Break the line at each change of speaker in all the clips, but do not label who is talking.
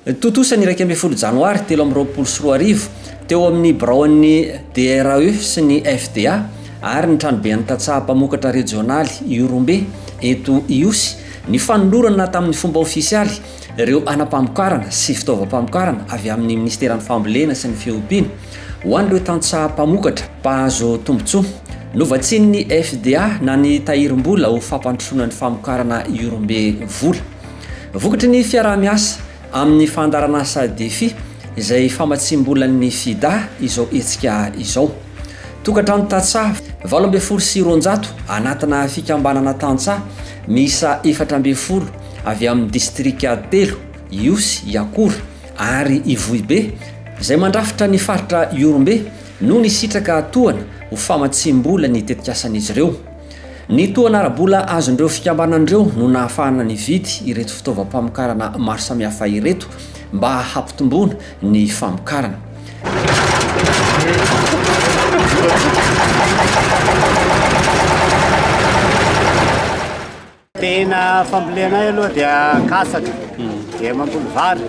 Totosany 2 Janoary 2024 teo amin'ny braon'ny DRAE sy ny FDA ary ny tranoben'ny tatsaha-mpamokatra regionaly Iorombe eto Iosy ny fanolorana tamin'ny fomba ofisialy ireo anampamokarana sy fitaovam-pamokarana avy amin'ny ministeran'ny fambolena sy ny fiompiana ho an'ireo tatsaha-mpamokatra mpahazo tombontsoa novatsin'ny FDA na ny tahirim-bola ho fampandrosoana ny famokarana Iorombe vola. Vokatry ny fiaraha-miasa amin'ny fandarana asa defi izay famatsim-bolan'ny FIDA izao hetsika izao. Tokantrano tatsaha 820 anatina fikambanana tantsaha miisa 420 avy amin'ny distrika 3 Iosy, Iakora ary Ivohibe izay mandrafitra ny faritra Iorombe no ny sitraka tohana ho famatsim-bola ny tetikasan'izy ireo. Ny tohana ara-bola azon'ireo fikambanan'ireo no nahafahana ny vidy ireto fitaovam-pamokarana maro samihafa ireto mba hampitomboana ny famokarana.
Tena fambolena aloha dia kasaka dia mamboly vary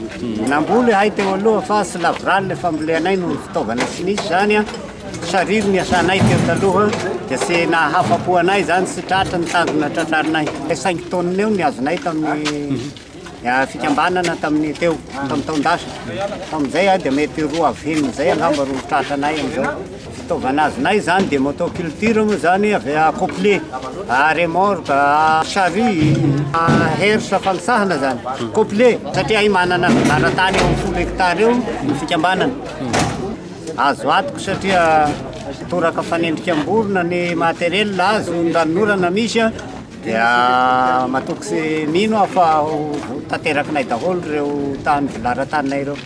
namboly hay teo aloha fa sy lavorany le fambolenay no fitaovana sy nisy zany a sariry ny asanay teo taloha dia sy nahafapo anay zany sy tratra ny tanjona tratrarinay 5 tonnes eo ny azonay tamin'ny fikambanana tamin'ny teo tamin'ny taon-dasa tamin'izay dia mety 2 zay angamba ro tratranay am'izao fitaovana azonay zany dia motoculture moa zany avy complet remorque charrue hersa fanosahana zany complet satria ay manana filaran-tany eo amin'ny 10 hectare eo ny fikambanana azo atoko satria toraka fanendrika amborona ny materiel azo ndanorana misy dia matoky sy mino afa tanterakinay daholo reo tany vilaran-taninay reo.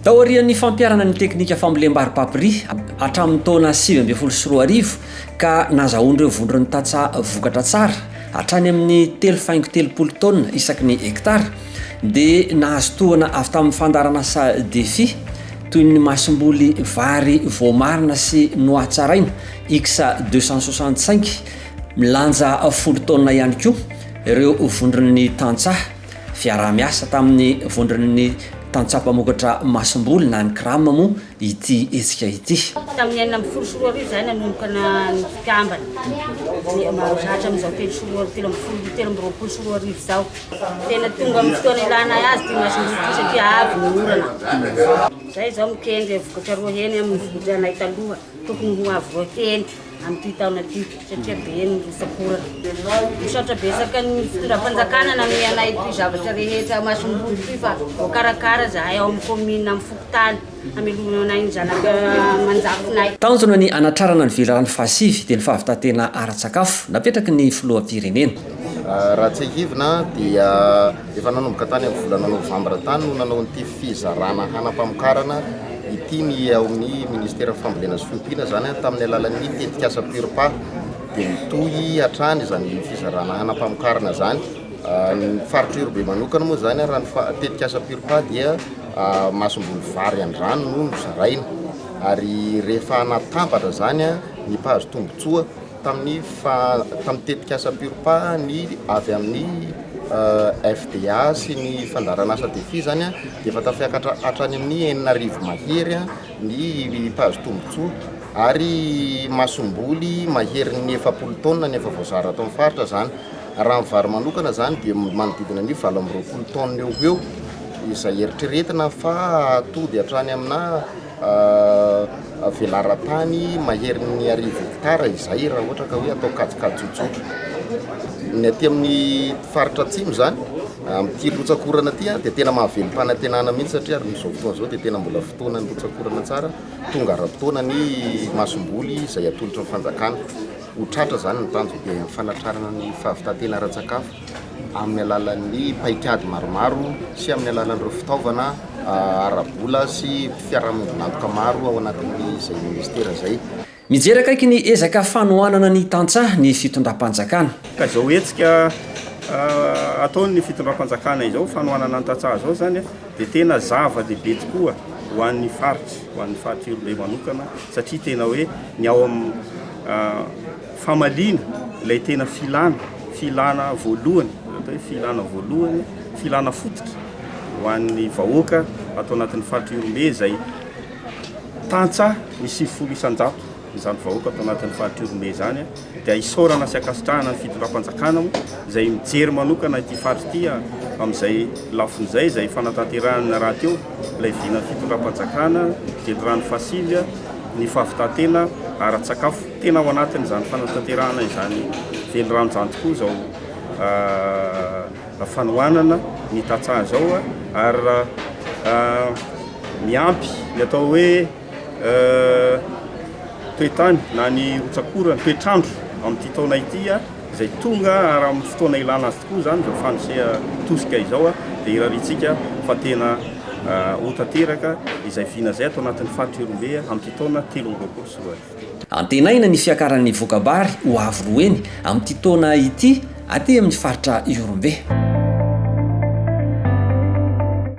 Taorian'ny fampiarana ny teknika fambolem-bary-papri hatramin'ny taona 2024 ka nazahoan'ireo vondron'ny tatsaha vokatra tsara hatrany amin'ny 3,30 tonna isaky ny hektara dia nahazo tohana avy tamin'ny fandarana asa defi toy ny masom-boly vary voamarina sy noatsaraina X 265 milanja 10 tonna ihany koa ireo vondron'ny tantsaha fiaraha-miasa tamin'ny vondron'ny tantsaha-mpamokatra masom-boly na ny krama moa ity hetsika ity.
Tamin'ny 2024 zay nanomboka ny fikambana zatra amin'izao 2024 zao tena tonga amin'ny fotoana ilana azy dia masom-boly satria avy ny orana zay zao mikendry vokatra roa heny amin'ny volanay taloha tokony ho avy roa heny amin'ny taona ty satria be ny rosakorana misaotra besaka ny fitondram-panjakana na amin'ny anay ty zavatra rehetra masom-boly ty fa voakarakara zahay ao amin'ny komina amin'ny fokotany amelonanay ny zanaka manjafinay.
Tanjona ny anatrarana ny velarany fasivy dia ny fahavitatena ara-tsakafo napetraky ny filoham-pirenena.
Raha tsy hivina dia efa nanomboka tany amin'ny volana novambra tany no nanao nyity fizarana hanampamokarana ity ny ao amin'ny ministera fambolena sy fiompiana zany tamin'ny alalan'ny tetikasa purpa dia mitohy hatrany zany fizarana hanampamokarana zany ny faritra Iorombe manokana moa zany raha ny tetikasa purpa dia masom-boly vary andrano no zaraina ary rehefa natambatra zany ny mpahazo tombontsoa tamin'ny tetikasa purpa ny avy amin'ny FDA sy ny fandarana asa defi zany dia efa tafiakatra hatrany amin'ny 9,000 mahery ny mpahazo tombontsoa ary masom-boly mahery ny 70 tonna ny efa voazara atao amin'ny faritra zany. Raha ny vary manokana zany dia manodidina ny 20 tonna eo izay eritreretina fa tody hatrany amina velara-tany mahery ny 1,000 hektara izay raha ohatra ka hoe atao kajikajy tsotsotra. Ny aty amin'ny faritra atsimo zany amin'ity lotsakorana aty dia tena mahavelo mpanantenana mihitsy satria ary amin'izao fotoana izao dia tena mbola fotoana ny lotsakorana tsara tonga ara-potoana ny masom-boly izay atolotra ny fanjakana ho tratra zany ny tanjona dia fanatrarana ny fahavitatena ara-tsakafo amin'ny alalan'ny paikady maromaro sy amin'ny alalan'ireo fitaovana ara-bola sy fiarahamonina maro ao anatin'ny izay ministera zay.
Mijery akaiky ny ezaka fanohanana ny tantsaha ny fitondram-panjakana.
Ka izao hetsika ataony fitondram-panjakana izao fanohanana ny tantsaha zao zany dia tena zava-dehibe tokoa ho an'ny faritra Iorombe manokana satria tena hoe ny ao amin'ny famaliana ilay tena filana voalohany, filana fototra ho an'ny vahoaka atao anatin'ny faritra Iorombe zay tantsa misy 10 izany vahoaka atao anatin'ny faritra Iorombe zany dia isaorana sy akasitrahana ny fitondram-panjakana zay mijery manokana ity faritra ity amin'izay lafin'izay zay fanatanterahana raha teo ilay vina fitondram-panjakana velorano fasilya ny fahavitantena ara-tsakafo tena ao anatin' izany fanatanterahana izany velorano zany tokoa zao fanohanana ny tatsaha zao ary miampy ny atao hoe toetany na ny rotsakora ny toetrandro amin'ity taona ity zay tonga ary amin'ny fotoana ilana azy tokoa zany zao fanosea tosika izao dia iraritsika fa tena ho tanteraka izay vina zay atao anatin'ny faritra Iorombe amin'ity taona 2024.
Antenaina ny fiakaran'ny voakabary ho avy roeny amin'ity taona ity aty amin'ny faritra Iorombe.